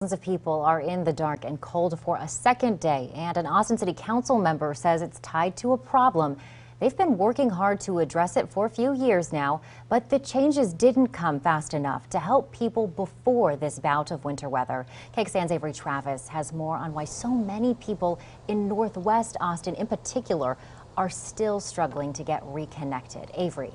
Thousands of people are in the dark and cold for a second day, and an Austin City Council member says it's tied to a problem. They've been working hard to address it for a few years now, but the changes didn't come fast enough to help people before this bout of winter weather. KXAN's Avery Travis has more on why so many people in Northwest Austin in particular are still struggling to get reconnected. Avery.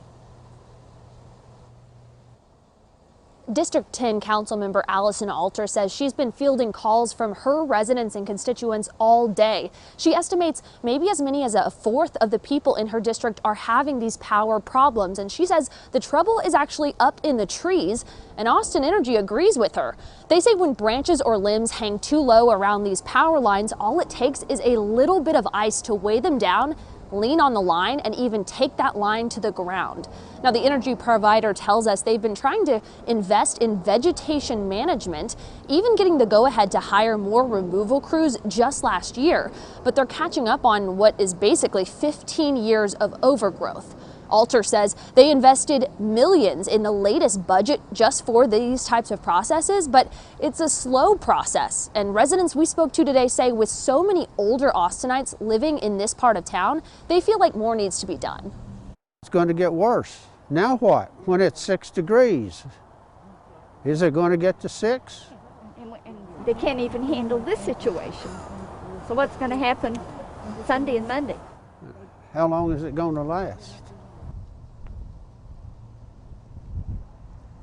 District 10 Councilmember Allison Alter says she's been fielding calls from her residents and constituents all day. She estimates maybe as many as a fourth of the people in her district are having these power problems, and she says the trouble is actually up in the trees, and Austin Energy agrees with her. They say when branches or limbs hang too low around these power lines, all it takes is a little bit of ice to weigh them down, lean on the line, and even take that line to the ground. Now, the energy provider tells us they've been trying to invest in vegetation management, even getting the go-ahead to hire more removal crews just last year. But they're catching up on what is basically 15 years of overgrowth. Alter says they invested millions in the latest budget just for these types of processes, but it's a slow process. And residents we spoke to today say with so many older Austinites living in this part of town, they feel like more needs to be done. It's going to get worse. Now what? When it's 6 degrees, is it going to get to 6? And they can't even handle this situation. So what's going to happen Sunday and Monday? How long is it going to last?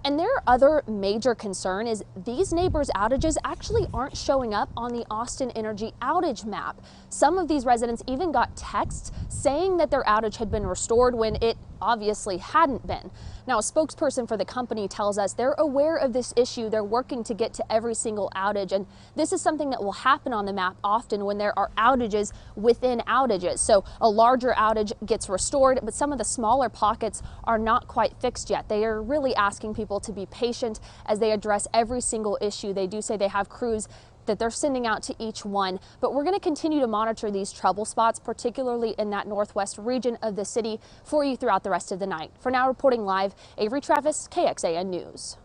And their other major concern is these neighbors' outages actually aren't showing up on the Austin Energy outage map. Some of these residents even got texts saying that their outage had been restored when it obviously hadn't been. Now, a spokesperson for the company tells us they're aware of this issue. They're working to get to every single outage, and this is something that will happen on the map often when there are outages within outages. So a larger outage gets restored, but some of the smaller pockets are not quite fixed yet. They are really asking people to be patient as they address every single issue. They do say they have crews that they're sending out to each one, but we're going to continue to monitor these trouble spots, particularly in that northwest region of the city, for you throughout the rest of the night. For now, reporting live, Avery Travis, KXAN News.